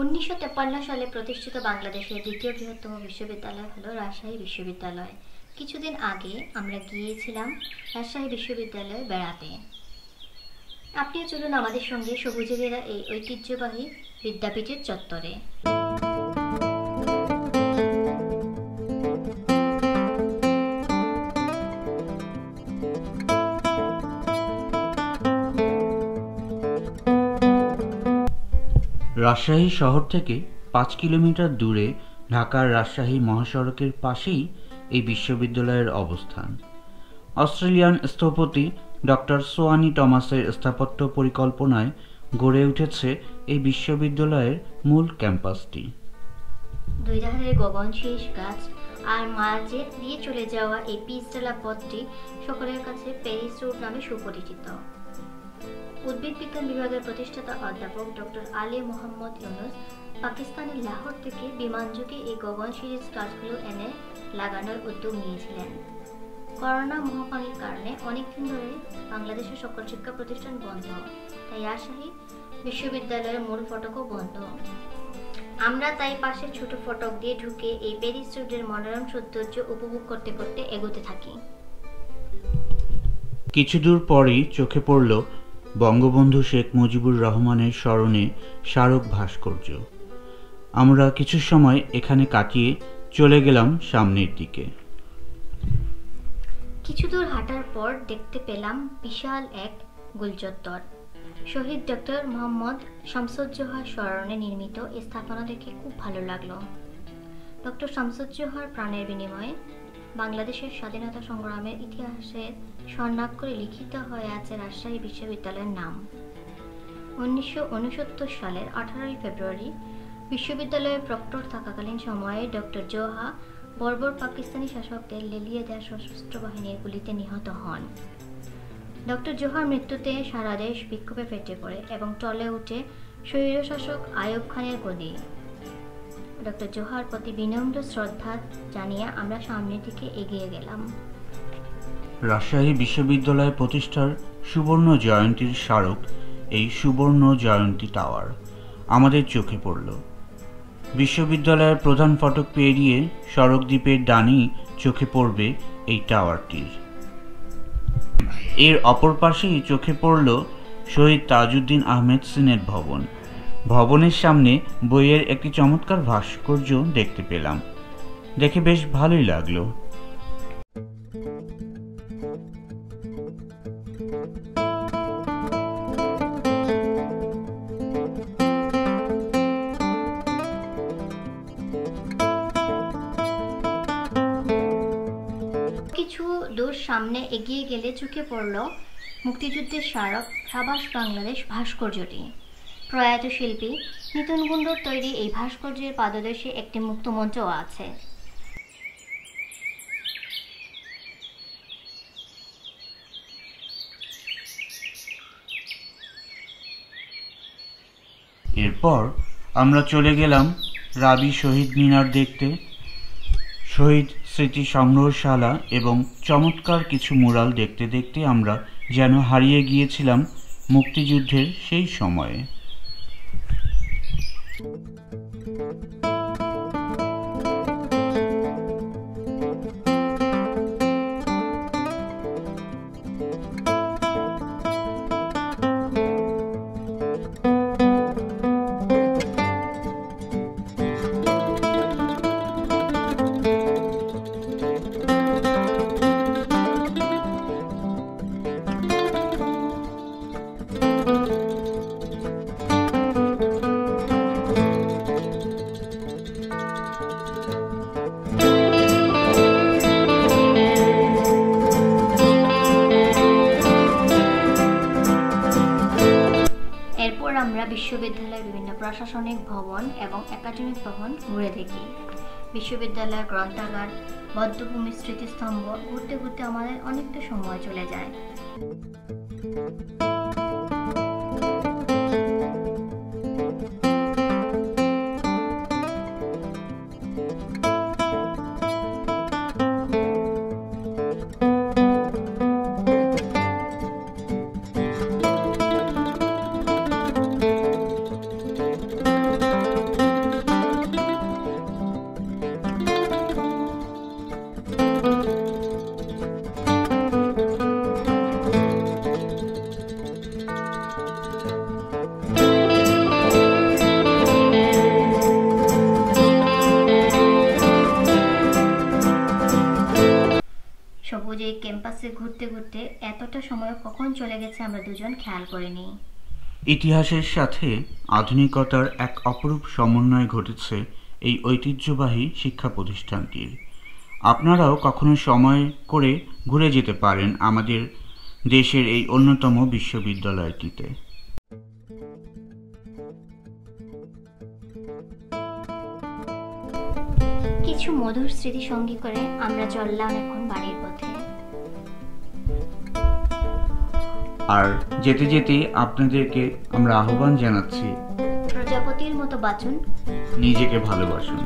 1953 সালে প্রতিষ্ঠিত বাংলাদেশের দ্বিতীয় বৃহত্তম বিশ্ববিদ্যালয় হলো রাজশাহী বিশ্ববিদ্যালয়। কিছুদিন আগে আমরা গিয়েছিলাম রাজশাহী বিশ্ববিদ্যালয়ে বেড়াতে। আপনিও চলুন আমাদের সঙ্গে সবুজে ঘেরা এই ঐতিহ্যবাহী বিদ্যাপীঠের চত্বরে। রাজশাহী শহর থেকে 5 কিলোমিটার দূরে ঢাকার রাজশাহী মহাসড়কের পাশেই এই বিশ্ববিদ্যালয়ের অবস্থান। অস্ট্রেলিয়ান স্থপতি ডক্টর সোয়ানি টমাসের স্থাপত্য পরিকল্পনায় গড়ে উঠেছে এই বিশ্ববিদ্যালয়ের মূল ক্যাম্পাসটি। দুই ধারে গগনশীষ গাছ আর মাঝে দিয়ে চলে যাওয়া এই পিচঢালা পথটি সকলের কাছে প্যারিস রোড নামে সুপরিচিত। উদ্ভিদ বিজ্ঞান বিভাগের প্রতিষ্ঠাতা অধ্যাপক ডক্টর আলী মোহাম্মদ ইউনুস পাকিস্তানের লাহোর থেকে বিমানযোগে এই গগনশীষ গাছগুলো এনে লাগানোর উদ্যোগ নিয়েছিলেন। করোনা মহামারীর কারণে অনেকদিন ধরে বাংলাদেশের সকল শিক্ষা প্রতিষ্ঠান বন্ধ, তাই রাজশাহী বিশ্ববিদ্যালয়ের মূল ফটকও বন্ধ। আমরা তাই পাশের ছোট ফটক দিয়ে ঢুকে এই প্যারিস রোডের মনোরম সৌন্দর্য উপভোগ করতে করতে এগোতে থাকি। কিছু দূর পরেই চোখে পড়ল বঙ্গবন্ধু শেখ মুজিবুর রহমানের স্মরণে স্মারক ভাস্কর্য। আমরা কিছু সময় এখানে কাটিয়ে চলে গেলাম সামনের দিকে। কিছু দূর হাঁটার পর দেখতে পেলাম বিশাল এক গোলচত্বর। শহীদ ডক্টর মোহাম্মদ শামসুজ্জোহার স্মরণে নির্মিত এই স্থাপনা দেখে খুব ভালো লাগলো। ডক্টর শামসুজ্জোহার প্রাণের বিনিময়ে বাংলাদেশের স্বাধীনতা সংগ্রামের ইতিহাসের স্বর্ণাক্ষরে লিখিত হয়ে আছে রাজশাহী বিশ্ববিদ্যালয়ের নাম। 1969 সালের 18 ফেব্রুয়ারি বিশ্ববিদ্যালয়ের প্রক্টর থাকাকালীন সময়ে ডক্টর জোহা বর্বর পাকিস্তানি শাসকদের লেলিয়ে দেওয়া সশস্ত্র বাহিনীর গুলিতে নিহত হন। ডক্টর জোহার মৃত্যুতে সারা দেশ বিক্ষোভে ফেটে পড়ে এবং টলে উঠে স্বৈরশাসক আইয়ুব খানের গদি। ডক্টর জোহার প্রতি বিনম্র শ্রদ্ধা জানিয়ে আমরা সামনের দিকে এগিয়ে গেলাম। রাজশাহী বিশ্ববিদ্যালয় প্রতিষ্ঠার সুবর্ণ জয়ন্তীর স্মারক এই সুবর্ণ জয়ন্তী টাওয়ার আমাদের চোখে পড়ল। বিশ্ববিদ্যালয়ের প্রধান ফটক পেরিয়ে সড়ক দ্বীপের ডানেই চোখে পড়বে এই টাওয়ারটির। এর অপর পাশেই চোখে পড়ল শহীদ তাজউদ্দিন আহমেদ সিনেট ভবন। ভবনের সামনে বইয়ের একটি চমৎকার ভাস্কর্য দেখতে পেলাম, দেখে বেশ ভালোই লাগলো। কিছু দূর সামনে এগিয়ে গেলে চোখে পড়ল মুক্তিযুদ্ধের স্মারক সাবাস বাংলাদেশ ভাস্কর্যটি। প্রয়াত শিল্পী নিতুন কুণ্ডুর তৈরি এই ভাস্কর্যের পাদদেশে একটি মুক্ত মঞ্চও আছে। এরপর আমরা চলে গেলাম রাবি শহীদ মিনার দেখতে। শহীদ স্মৃতি সংগ্রহশালা এবং চমৎকার কিছু মুরাল দেখতে দেখতে আমরা যেন হারিয়ে গিয়েছিলাম মুক্তিযুদ্ধের সেই সময়ে। আমরা বিশ্ববিদ্যালয়ের বিভিন্ন প্রশাসনিক ভবন এবং একাডেমিক ভবন ঘুরে দেখি। বিশ্ববিদ্যালয়ের গ্রন্থাগার, বদ্ধভূমি, স্মৃতিস্তম্ভ ঘুরতে ঘুরতে আমাদের অনেকটা সময় চলে যায়। এতটা সময় কখন চলে গেছে আমরা দুজন খেয়াল করিনি। ইতিহাসের সাথে আধুনিকতার এক অপরূপ সমন্বয় ঘটেছে এই ঐতিহ্যবাহী শিক্ষা প্রতিষ্ঠানটির। আপনারাও কখনো সময় করে ঘুরে যেতে পারেন আমাদের দেশের এই অন্যতম বিশ্ববিদ্যালয়টিতে। কিছু মধুর স্মৃতি সঙ্গী করে আমরা চললাম এখন বাড়ির পথে। আর যেতে যেতে আপনাদেরকে আমরা আহ্বান জানাচ্ছি, প্রজাপতির মতো বাঁচুন, নিজেকে ভালোবাসুন।